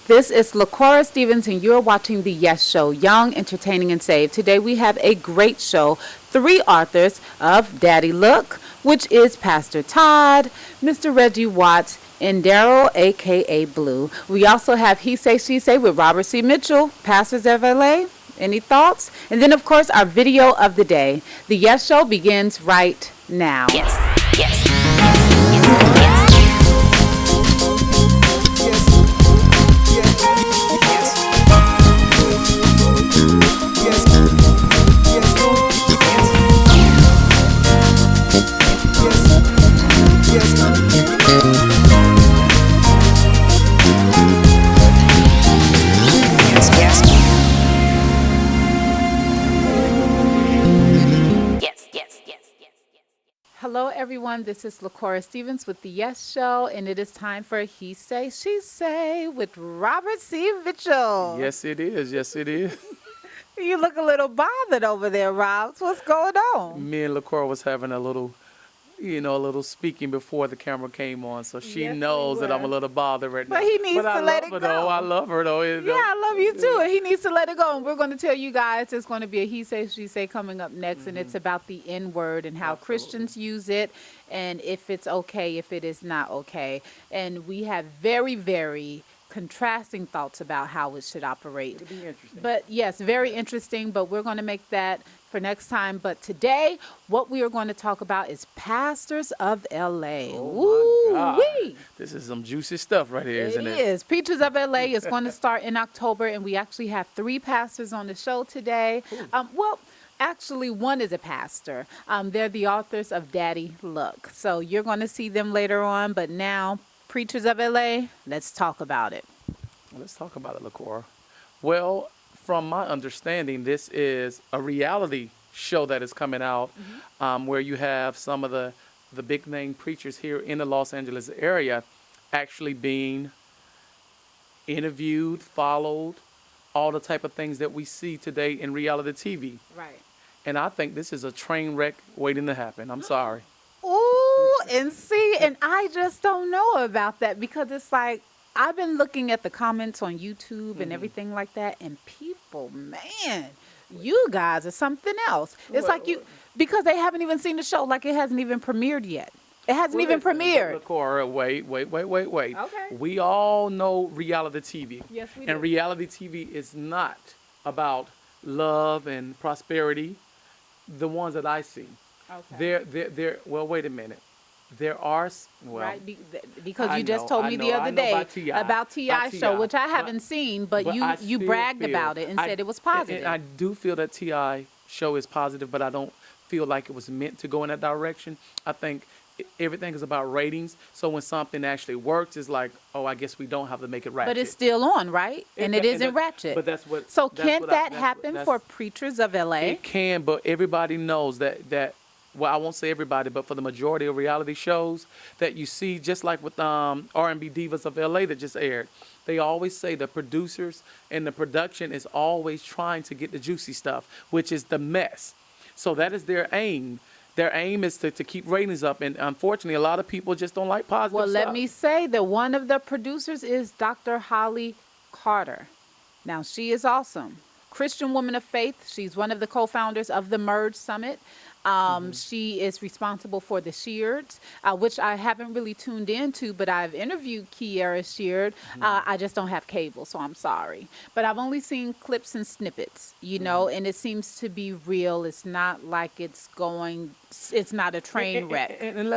This is LaCora Stephens, and you're watching The Yes Show, Young, Entertaining, and Saved. Today we have a great show. Three authors of Daddy Look, which is Pastor Todd, Mr. Reggie Watts, and Darrel, a.k.a. Blue. We also have He Say, She Say with Robert C. Mitchell, Pastors of LA. Any thoughts? And then, of course, our video of the day. The Yes Show begins right now. Yes, yes. Hello, everyone. This is LaCora Stephens with The Yes Show, and it is time for He Say, She Say with Robert C. Mitchell. Yes, it is. Yes, it is. You look a little bothered over there, Robs. What's going on? Me and LaCora was having a little speaking before the camera came on, so she knows that I'm a little bothered right now. But he needs to let it go. Though. I love her, though. Yeah, I love you, too, and he needs to let it go. And we're going to tell you guys it's going to be a He Say, She Say coming up next, and it's about the N-word and how Christians use it, and if it's okay, if it is not okay. And we have very, very contrasting thoughts about how it should operate. It'll be interesting. But yes, very interesting, but we're going to make that for next time. But today, what we are going to talk about is Pastors of LA. Oh my God. Woo-wee. This is some juicy stuff right here, isn't it? It is. Preachers of LA is going to start in October, and we actually have three pastors on the show today. Actually, one is a pastor. They're the authors of Daddy Look. So you're going to see them later on, but now, Preachers of LA, let's talk about it. Let's talk about it, LaCora. Well, from my understanding, this is a reality show that is coming out where you have some of the big name preachers here in the Los Angeles area actually being interviewed, followed, all the type of things that we see today in reality TV. Right. And I think this is a train wreck waiting to happen. I'm sorry. Ooh, and see, and I just don't know about that because it's like, I've been looking at the comments on YouTube and everything like that, and people, man, you guys are something else. It's like because they haven't even seen the show, like it hasn't even premiered yet. It hasn't even premiered. LaCora, wait. Okay. We all know reality TV. Yes, we do. And reality TV is not about love and prosperity, the ones that I see. Okay. They're well, wait a minute. There are, right, because you just told me the other day about T.I. show, which I haven't seen, but you bragged about it and said it was positive. And I do feel that T.I. show is positive, but I don't feel like it was meant to go in that direction. I think everything is about ratings, so when something actually works, it's like, oh, I guess we don't have to make it ratchet. But it's still on, right? And it isn't ratchet. But that's what. So can't that happen for Preachers of LA? It can, but everybody knows that. Well, I won't say everybody, but for the majority of reality shows that you see, just like with R&B Divas of LA that just aired, they always say the producers and the production is always trying to get the juicy stuff, which is the mess. So that is their aim. Their aim is to keep ratings up, and unfortunately, a lot of people just don't like positive stuff. Well, let me say that one of the producers is Dr. Holly Carter. Now, she is awesome. Christian woman of faith. She's one of the co-founders of the Merge Summit. She is responsible for the Sheards, which I haven't really tuned into, but I've interviewed Kiara Sheard. I just don't have cable, so I'm sorry. But I've only seen clips and snippets, you know, and it seems to be real. It's not like it's not a train wreck. And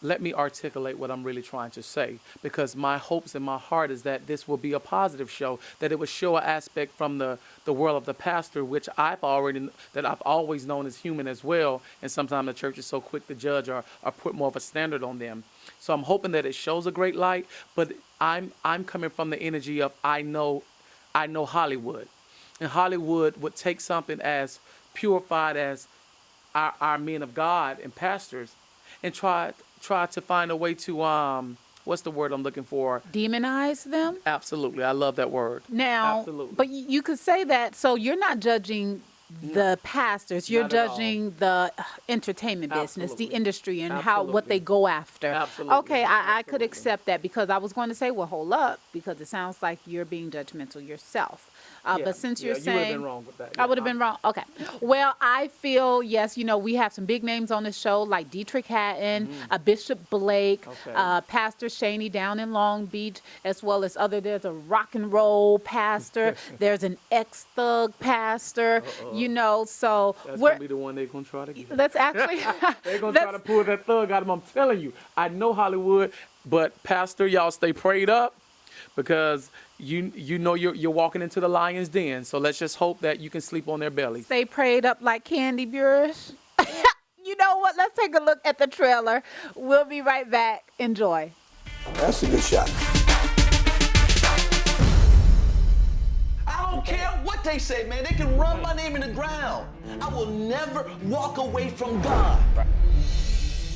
let me articulate what I'm really trying to say, because my hopes in my heart is that this will be a positive show, that it will show an aspect from the world of the pastor, which I've always known as human as well, and sometimes the church is so quick to judge or put more of a standard on them. So I'm hoping that it shows a great light, but I'm coming from the energy of I know Hollywood, and Hollywood would take something as purified as our men of God and pastors and try to find a way to what's the word I'm looking for? Demonize them? Absolutely. I love that word. Now, absolutely. But you could say that, so you're not judging the pastors. You're Not at all. judging the entertainment business, the Absolutely. industry, and how what they Absolutely. go after. Absolutely. Okay, I could Absolutely. accept that, because I was going to say, well, hold up, because it sounds like you're being judgmental yourself. Yeah, But since you're yeah, you would have saying been wrong with that. I would have been wrong. Okay. Well, I feel, yes, we have some big names on the show like Dietrich Hatton, Bishop Blake, Okay. Pastor Shaney down in Long Beach, as well as there's a rock and roll pastor, there's an ex-thug pastor, so That's we're, gonna be the one they're gonna try to get. let's actually, They're gonna try to pull that thug out of him. I'm telling you. I know Hollywood, but Pastor, y'all stay prayed up, because you know you're walking into the lion's den. So let's just hope that you can sleep on their bellies. stay prayed up like Candy Burish. You know what? Let's take a look at the trailer. We'll be right back. Enjoy. That's a good shot. I don't care what they say, man. They can run my name in the ground. I will never walk away from God.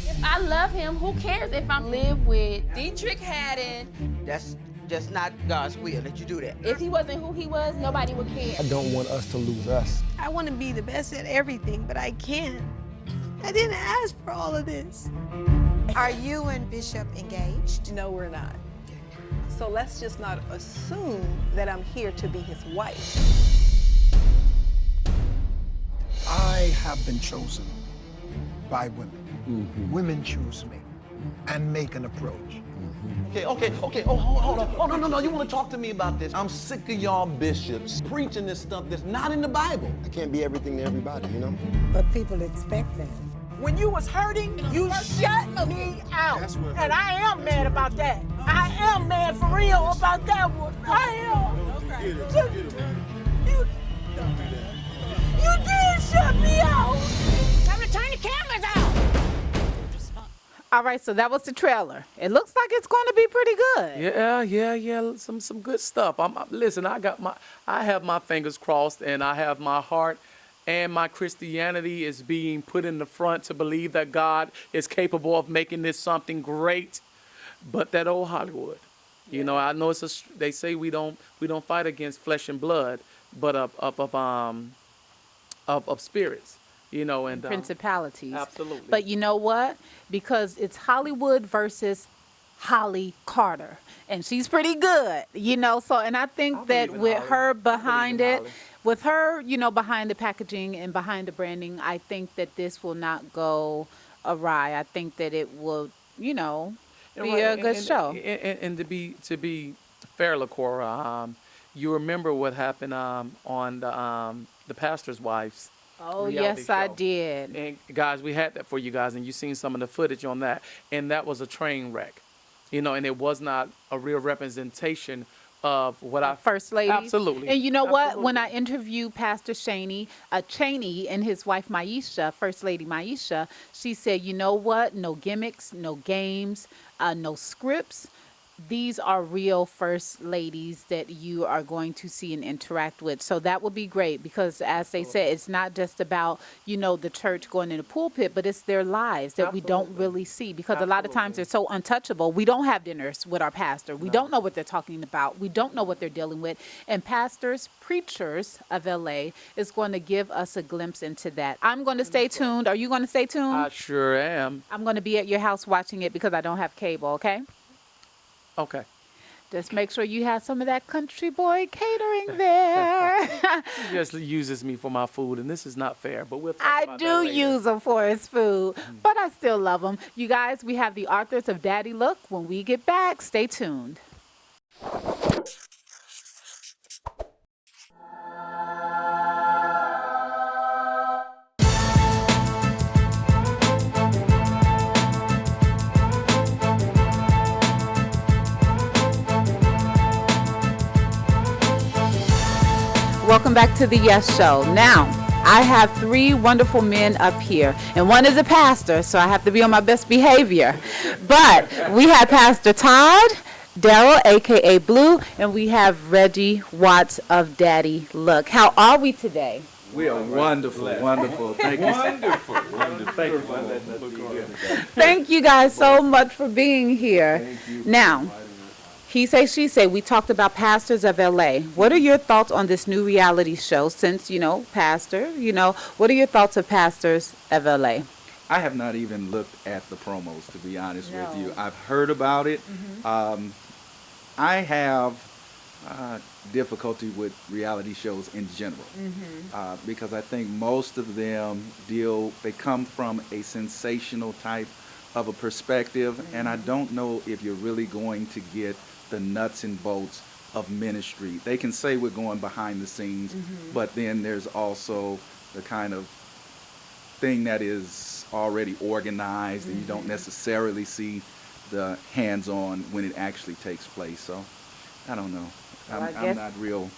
If I love him, who cares if I live with Dietrich Haddon? That's just not God's will that you do that. If he wasn't who he was, nobody would care. I don't want us to lose us. I want to be the best at everything, but I can't. I didn't ask for all of this. Are you and Bishop engaged? No, we're not. So let's just not assume that I'm here to be his wife. I have been chosen by women. Women choose me and make an approach. Okay. Oh, hold on. Oh, no. You want to talk to me about this? I'm sick of y'all bishops preaching this stuff that's not in the Bible. I can't be everything to everybody, you know? But people expect that. When you was hurting, you shut me out. And I am mad about that. I am mad for real about that one. I am. You did shut me out. Time to turn the cameras out. All right, so that was the trailer. It looks like it's going to be pretty good. Yeah. Some good stuff. Listen. I have my fingers crossed, and I have my heart and my Christianity is being put in the front to believe that God is capable of making this something great. But that old Hollywood, I know they say we don't fight against flesh and blood, but of spirits. And Principalities. absolutely. But you know what? Because it's Hollywood versus Holly Carter. And she's pretty good, So, and I think that believe in with Holly. her I believe behind in it, Holly. with her, behind the packaging and behind the branding, I think that this will not go awry. I think that it will, be a good show. And to be fair, LaCora, you remember what happened on the pastor's wives. Oh, reality yes, I show. did. And guys, we had that for you guys, and you seen some of the footage on that, and that was a train wreck, and it was not a real representation of what I First Lady. Absolutely. And you know what? When I Absolutely. interviewed Pastor Cheney and his wife Maisha, First Lady Maisha, she said, you know what? No gimmicks, no games, no scripts. These are real first ladies that you are going to see and interact with. So that would be great, because as they said, it's not just about, the church going in the pulpit, but it's their lives that we don't Absolutely. really see, because a lot of times they're so untouchable. We don't have dinners with our pastor. We don't know what they're talking about. We don't know what they're dealing with. And pastors, preachers of LA is going to give us a glimpse into that. I'm going to stay tuned. Are you going to stay tuned? I sure am. I'm going to be at your house watching it because I don't have cable, okay? Okay. Just make sure you have some of that country boy catering there. He just uses me for my food, and this is not fair, but we'll talk I about that do later. use him for his food, but I still love him. You guys, we have the authors of Daddy Look. When we get back, stay tuned. Welcome back to the Yes Show. Now, I have three wonderful men up here, and one is a pastor, so I have to be on my best behavior. But we have Pastor Todd, Darrel, a.k.a. Blue, and we have Reggie Watts of Daddy Look. How are we today? We are wonderful. Thank you. Wonderful. Thank you for letting us be here. Thank you guys so much for being here. Now, He Say, She Say, we talked about Pastors of LA. What are your thoughts on this new reality show since, pastor, what are your thoughts of Pastors of LA? I have not even looked at the promos, to be honest with you. I've heard about it. I have difficulty with reality shows in general because I think most of them they come from a sensational type of a perspective, and I don't know if you're really going to get the nuts and bolts of ministry. They can say we're going behind the scenes, but then there's also the kind of thing that is already organized and you don't necessarily see the hands-on when it actually takes place. So I don't know. I'm not real.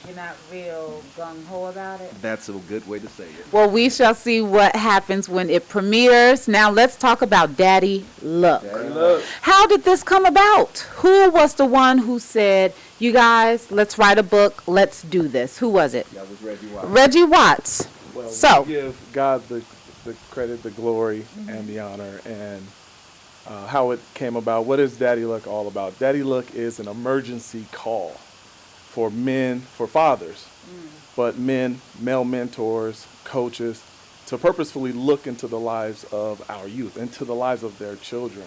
You're not real gung-ho about it? That's a good way to say it. Well, we shall see what happens when it premieres. Now let's talk about Daddy Look. Daddy Look. How did this come about? Who was the one who said, you guys, let's write a book, let's do this? Who was it? That was Reggie Watts. Reggie Watts. Well, so we give God the credit, the glory, and the honor, and how it came about. What is Daddy Look all about? Daddy Look is an emergency call for men, for fathers, but men, male mentors, coaches, to purposefully look into the lives of our youth, into the lives of their children.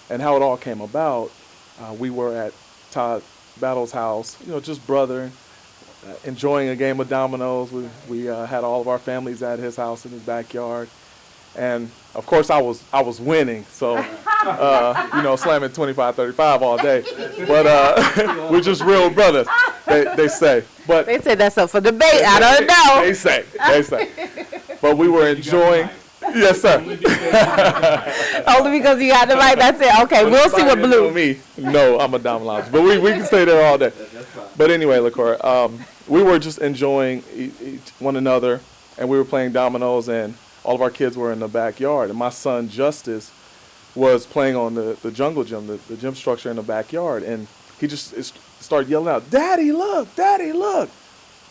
And how it all came about, we were at Todd Battle's house, just brother, enjoying a game of dominoes. We had all of our families at his house in his backyard. And of course I was winning, so slamming 25-35 all day. But we're just real brothers, they say. But they say that's up for debate. I don't know. They say. But we were enjoying. Yes, sir. Only because you got the right. That's it. Okay, we'll see what Blue. Me? No, I'm a dominoes, but we can stay there all day. But anyway, LaCora, we were just enjoying one another, and we were playing dominoes, and all of our kids were in the backyard, and my son Justice was playing on the jungle gym, the gym structure in the backyard, and he just started yelling out, "Daddy, look! Daddy, look!"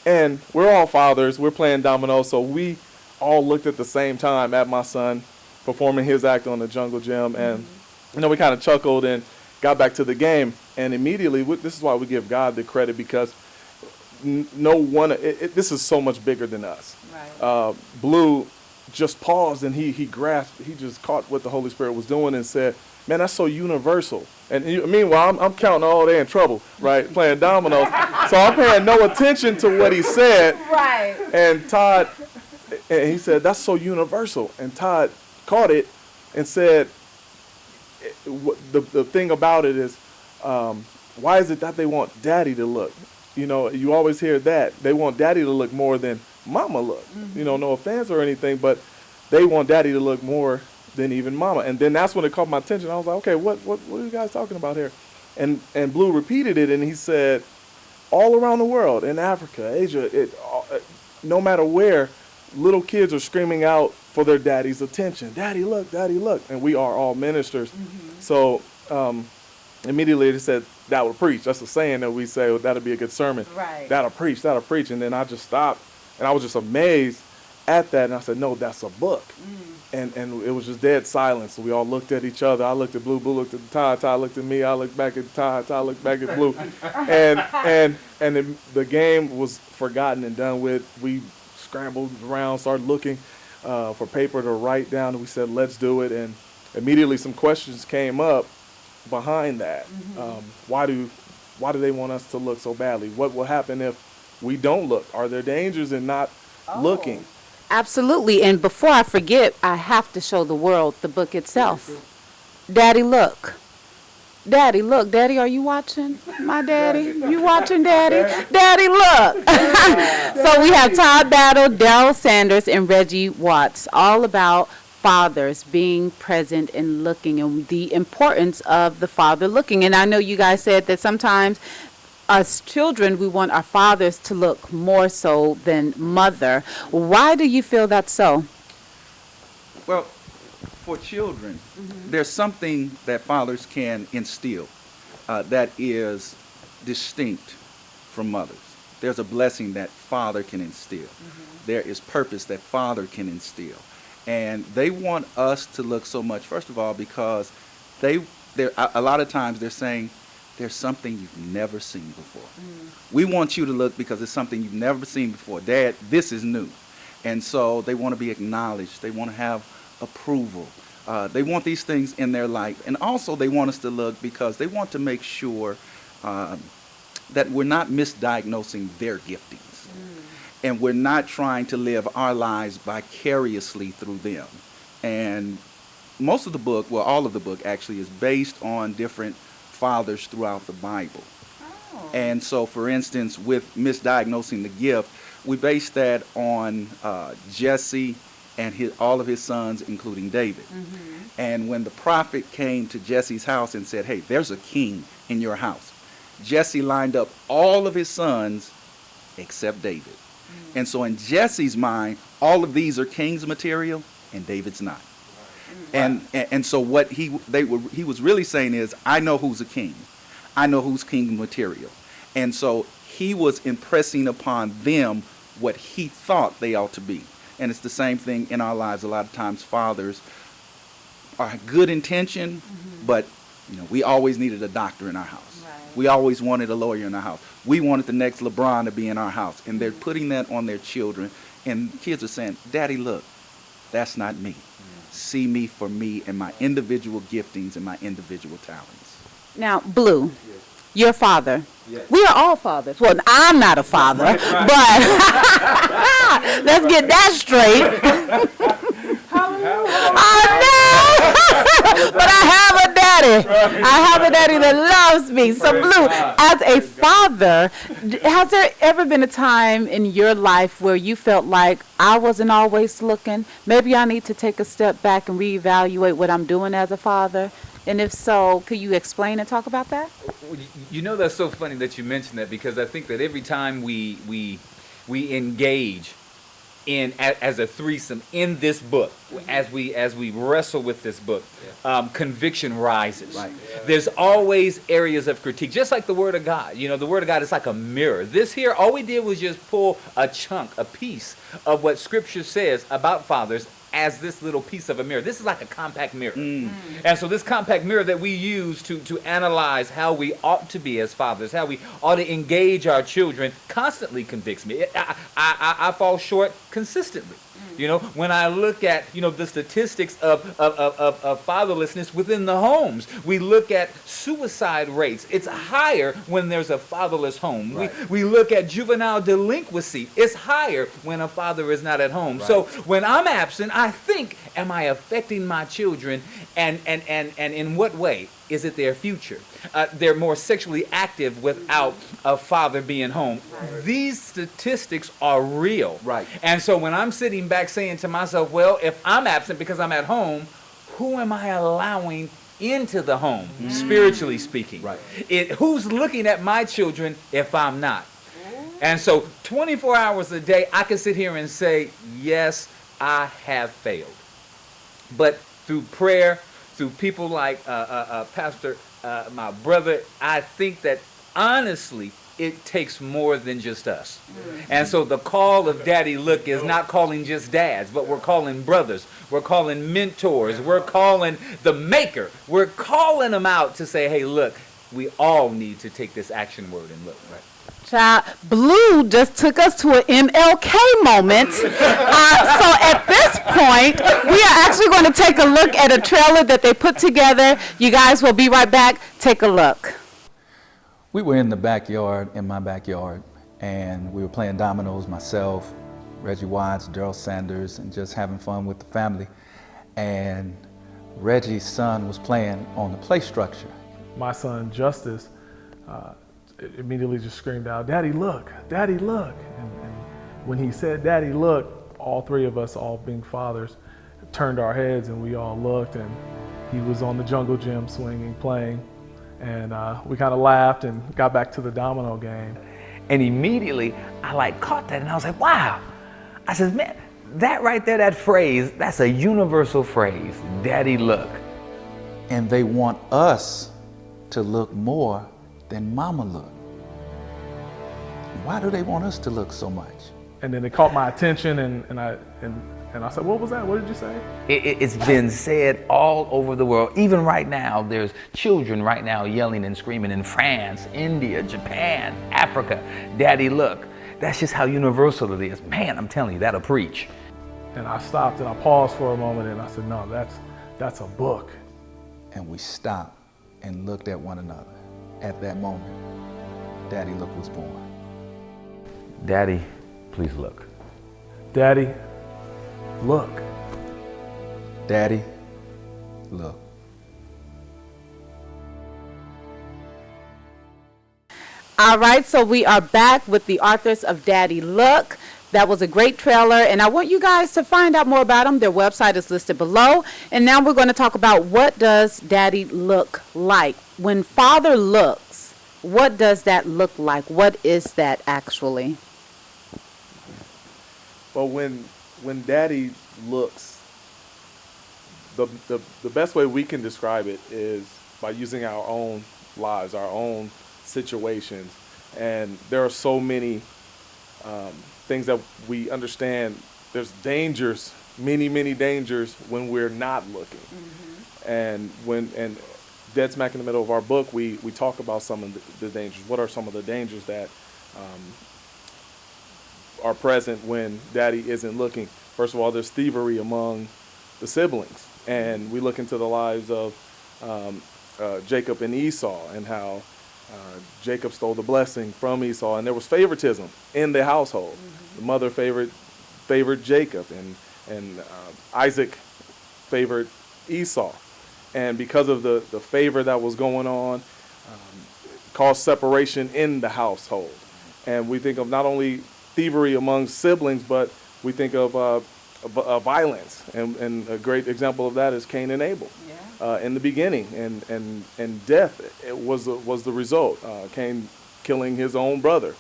And we're all fathers. We're playing dominoes, so we all looked at the same time at my son performing his act on the jungle gym, and we kind of chuckled and got back to the game. And immediately, this is why we give God the credit, because this is so much bigger than us. Right. Blue just paused and he just caught what the Holy Spirit was doing and said, "Man, that's so universal." And meanwhile, I'm counting all day in trouble, right, playing dominoes. So I'm paying no attention to what he said. Right. And he said, "That's so universal." And Todd caught it and said, the thing about it is, why is it that they want Daddy to look? You always hear that. They want Daddy to look more than Mama look. No offense or anything, but they want Daddy to look more than even Mama. And then that's when it caught my attention. I was like, okay, what are you guys talking about here? And Blue repeated it, and he said, all around the world, in Africa, Asia, no matter where, little kids are screaming out for their daddy's attention. Daddy, look, Daddy, look. And we are all ministers. So immediately they said, that would preach. That's a saying that we say, that'll be a good sermon. Right. That'll preach. And then I just stopped, and I was just amazed at that. And I said, no, that's a book. And it was just dead silence. So we all looked at each other. I looked at Blue, Blue looked at Todd, Todd looked at me, I looked back at Todd, Todd looked back at Blue. And the game was forgotten and done with. We scrambled around, started looking for paper to write down, and we said, let's do it. And immediately some questions came up behind that. Why do they want us to look so badly? What will happen if we don't look? Are there dangers in not looking? Absolutely. And before I forget, I have to show the world the book itself. Daddy, look. Daddy, look. Daddy, are you watching? My daddy? You watching, Daddy? Daddy, look. So we have Todd Battle, Darrel Sanders, and Reggie Watts, all about fathers being present and looking, and the importance of the father looking. And I know you guys said that sometimes as children, we want our fathers to look more so than mother. Why do you feel that's so? Well, for children, there's something that fathers can instill that is distinct from mothers. There's a blessing that father can instill. There is purpose that father can instill. And they want us to look so much, first of all, because a lot of times they're saying, there's something you've never seen before. We want you to look because it's something you've never seen before. Dad, this is new. And so they want to be acknowledged. They want to have approval. They want these things in their life. And also they want us to look because they want to make sure that we're not misdiagnosing their giftings. And we're not trying to live our lives vicariously through them. And most of the book, well, all of the book actually, is based on different fathers throughout the Bible. And so, for instance, with misdiagnosing the gift, we base that on Jesse and all of his sons, including David. And when the prophet came to Jesse's house and said, hey, there's a king in your house, Jesse lined up all of his sons except David. And so in Jesse's mind, all of these are king's material and David's not. And so what he was really saying is, I know who's a king. I know who's king material. And so he was impressing upon them what he thought they ought to be. And it's the same thing in our lives. A lot of times fathers are good intention, but we always needed a doctor in our house. We always wanted a lawyer in our house. We wanted the next LeBron to be in our house. And they're putting that on their children. And kids are saying, Daddy, look, that's not me. See me for me and my individual giftings and my individual talents. Now, Blue, your father. We are all fathers. Well, I'm not a father, but let's get that straight. I know, but I have a daddy. I have a daddy that loves me. So, Blue, as a father, has there ever been a time in your life where you felt like I wasn't always looking? Maybe I need to take a step back and reevaluate what I'm doing as a father? And if so, could you explain and talk about that? That's so funny that you mentioned that, because I think that every time we engage as a threesome in this book, as we wrestle with this book, conviction rises. There's always areas of critique, just like the Word of God. The Word of God is like a mirror. This here, all we did was just pull a piece of what Scripture says about fathers as this little piece of a mirror. This is like a compact mirror. And so this compact mirror that we use to analyze how we ought to be as fathers, how we ought to engage our children, constantly convicts me. I fall short consistently. When I look at, the statistics of fatherlessness within the homes, we look at suicide rates. It's higher when there's a fatherless home. We look at juvenile delinquency. It's higher when a father is not at home. So when I'm absent, I think, am I affecting my children? And in what way? Is it their future? They're more sexually active without a father being home. These statistics are real. And so when I'm sitting back saying to myself, well, if I'm absent because I'm at home, who am I allowing into the home, spiritually speaking? Who's looking at my children if I'm not? And so 24 hours a day, I can sit here and say, yes, I have failed. But through prayer, through people like Pastor, my brother, I think that honestly, it takes more than just us. And so the call of Daddy Look is not calling just dads, but we're calling brothers. We're calling mentors. We're calling the maker. We're calling them out to say, hey, look, we all need to take this action word and look. Child, Blue just took us to an MLK moment. So at this point, we are actually going to take a look at a trailer that they put together. You guys will be right back. Take a look. We were in the backyard, in my backyard, and we were playing dominoes, myself, Reggie Watts, Darrel Sanders, and just having fun with the family. And Reggie's son was playing on the play structure. My son, Justice, immediately just screamed out, Daddy, look, Daddy, look. And when he said, Daddy, look, all three of us, all being fathers, turned our heads and we all looked, and he was on the jungle gym swinging, playing. And we kind of laughed and got back to the domino game. And immediately I caught that and I was like, wow. I said, man, that right there, that phrase, that's a universal phrase, Daddy, look. And they want us to look more than Mama look. Why do they want us to look so much? And then it caught my attention, and And I said, what was that? What did you say? It's been said all over the world. Even right now, there's children right now yelling and screaming in France, India, Japan, Africa, Daddy, look. That's just how universal it is. Man, I'm telling you, that'll preach. And I stopped and I paused for a moment and I said, no, that's a book. And we stopped and looked at one another. At that moment, Daddy Look was born. Daddy, please look. Daddy, look. Daddy, look. All right, so we are back with the authors of Daddy Look. That was a great trailer, and I want you guys to find out more about them. Their website is listed below. And now we're going to talk about, what does Daddy look like? When Father looks, what does that look like? What is that actually? Well, when Daddy looks, the best way we can describe it is by using our own lives, our own situations. And there are so many things that we understand. There's dangers, many dangers when we're not looking. And dead smack in the middle of our book, we talk about some of the dangers. What are some of the dangers that are present when Daddy isn't looking? First of all, there's thievery among the siblings. And we look into the lives of Jacob and Esau, and how Jacob stole the blessing from Esau, and there was favoritism in the household. The mother favored Jacob, and Isaac favored Esau. And because of the favor that was going on, caused separation in the household. And we think of not only thievery among siblings, but we think of violence. And a great example of that is Cain and Abel. In the beginning, and death was the result. Cain killing his own brother.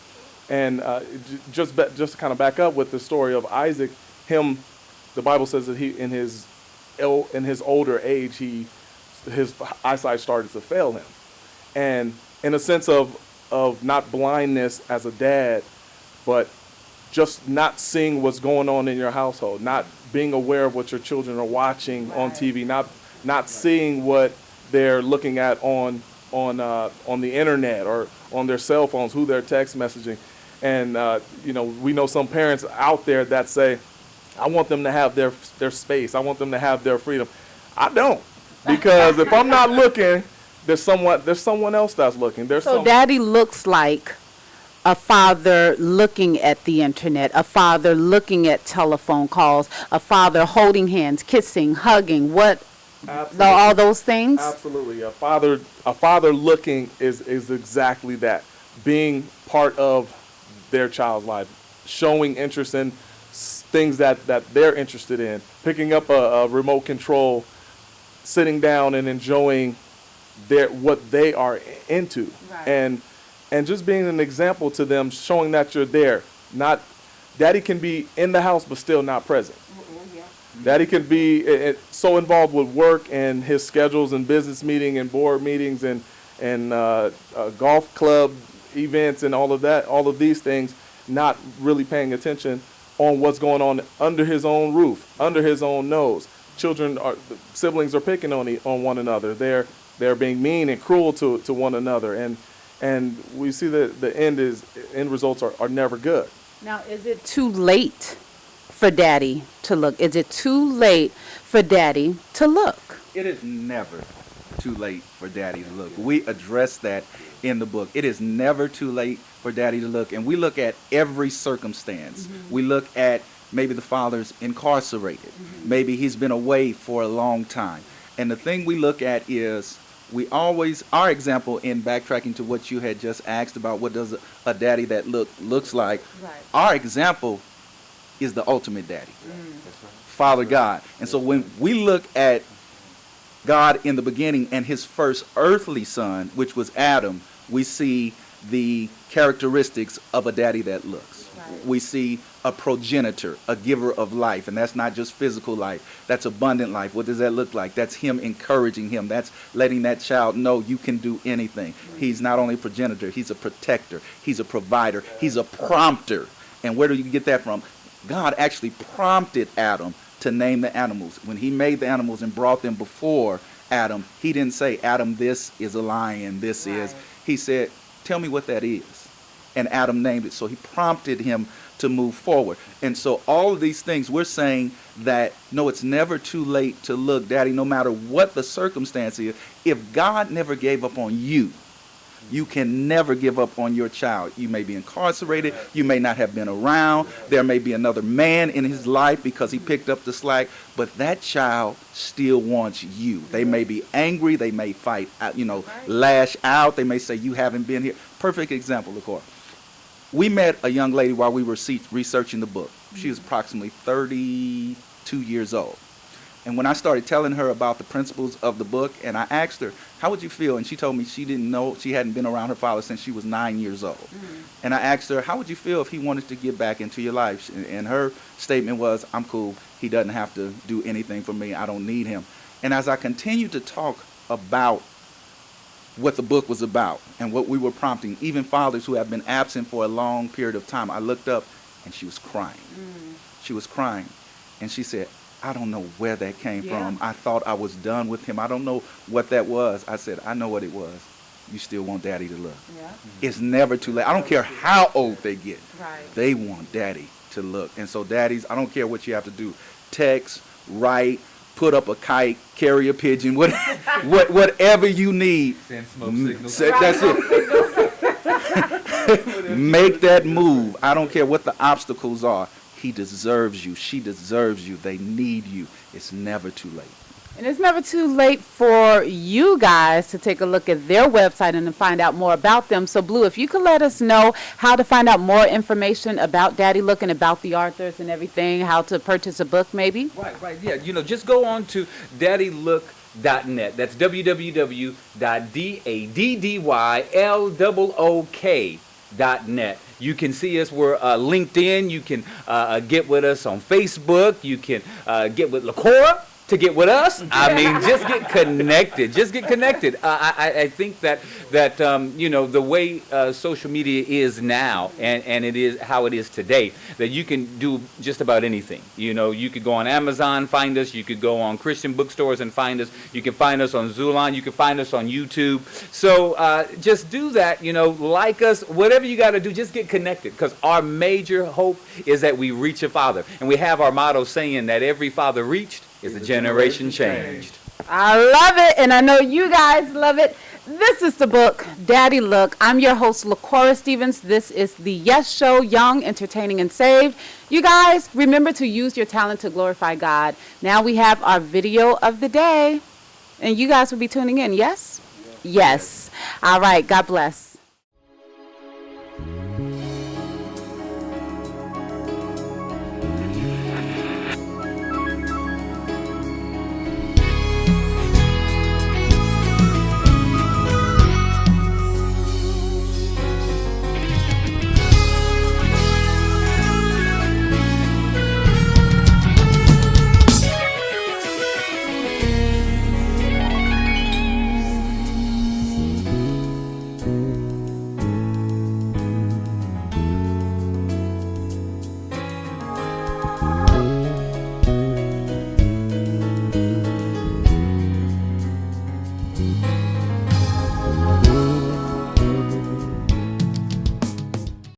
And just to kind of back up with the story of Isaac, the Bible says that he in his older age, his eyesight started to fail him. And in a sense of not blindness as a dad, but just not seeing what's going on in your household, not being aware of what your children are watching on TV, not seeing what they're looking at on the internet or on their cell phones, who they're text messaging. And we know some parents out there that say, I want them to have their space. I want them to have their freedom. I don't, because if I'm not looking, there's someone else that's looking. So Daddy looks like a father looking at the internet, a father looking at telephone calls, a father holding hands, kissing, hugging. Absolutely. All those things? Absolutely. A father looking is exactly that. Being part of their child's life, showing interest in things that they're interested in, picking up a remote control, sitting down and enjoying what they are into. Right. And just being an example to them, showing that you're there. Daddy can be in the house but still not present. Daddy can be so involved with work and his schedules and business meeting and board meetings and golf club events and all of these things, not really paying attention on what's going on under his own roof, under his own nose. Siblings are picking on one another. They're being mean and cruel to one another, and we see that the end results are never good. Now, is it too late for Daddy to look? Is it too late for Daddy to look? It is never too late for Daddy to look. We address that in the book. It is never too late for Daddy to look. And we look at every circumstance. We look at maybe the father's incarcerated. Maybe he's been away for a long time. And the thing we look at is our example, in backtracking to what you had just asked about, what does a daddy that looks like? Right. Our example is the ultimate daddy, Father God. And so when we look at God in the beginning and his first earthly son, which was Adam, we see the characteristics of a daddy that looks. Right. We see a progenitor, a giver of life, and that's not just physical life, that's abundant life. What does that look like? That's him encouraging him. That's letting that child know you can do anything. He's not only a progenitor, he's a protector, he's a provider, he's a prompter. And where do you get that from? God actually prompted Adam to name the animals. When he made the animals and brought them before Adam, he didn't say, Adam, this is a lion, this is. He said, tell me what that is. And Adam named it. So he prompted him to move forward. And so all of these things, we're saying that, no, it's never too late to look, Daddy, no matter what the circumstance is. If God never gave up on you, you can never give up on your child. You may be incarcerated. You may not have been around. There may be another man in his life because he picked up the slack. But that child still wants you. They may be angry. They may fight, lash out. They may say, you haven't been here. Perfect example, LaCora. We met a young lady while we were researching the book. She was approximately 32 years old. And when I started telling her about the principles of the book, and I asked her, how would you feel? And she told me she didn't know, she hadn't been around her father since she was 9 years old. And I asked her, how would you feel if he wanted to get back into your life? And her statement was, I'm cool. He doesn't have to do anything for me. I don't need him. And as I continued to talk about what the book was about and what we were prompting, even fathers who have been absent for a long period of time, I looked up and she was crying. She was crying. And she said, I don't know where that came from. I thought I was done with him. I don't know what that was. I said, I know what it was. You still want Daddy to look. It's never too late. I don't care how old they get. They want Daddy to look. And so daddies, I don't care what you have to do. Text, write, put up a kite, carry a pigeon, whatever you need. Send smoke signals. That's it. Make that move. I don't care what the obstacles are. He deserves you. She deserves you. They need you. It's never too late. And it's never too late for you guys to take a look at their website and to find out more about them. So, Blue, if you could let us know how to find out more information about Daddy Look and about the authors and everything, how to purchase a book maybe. Right. Yeah, just go on to daddylook.net. That's www.daddylook.net. You can see us. We're LinkedIn. You can get with us on Facebook. You can get with LaCora to get with us. I mean, just get connected. Just get connected. I think that the way social media is now, and it is how it is today, that you can do just about anything. You could go on Amazon, find us. You could go on Christian bookstores and find us. You can find us on Zulon. You can find us on YouTube. So just do that. Like us. Whatever you got to do, just get connected, because our major hope is that we reach a father, and we have our motto saying that every father reached is a generation changed. I love it, and I know you guys love it. This is the book, Daddy Look. I'm your host, LaCora Stephens. This is the Yes Show, Young, Entertaining, and Saved. You guys, remember to use your talent to glorify God. Now we have our video of the day, and you guys will be tuning in, yes? Yes. All right, God bless.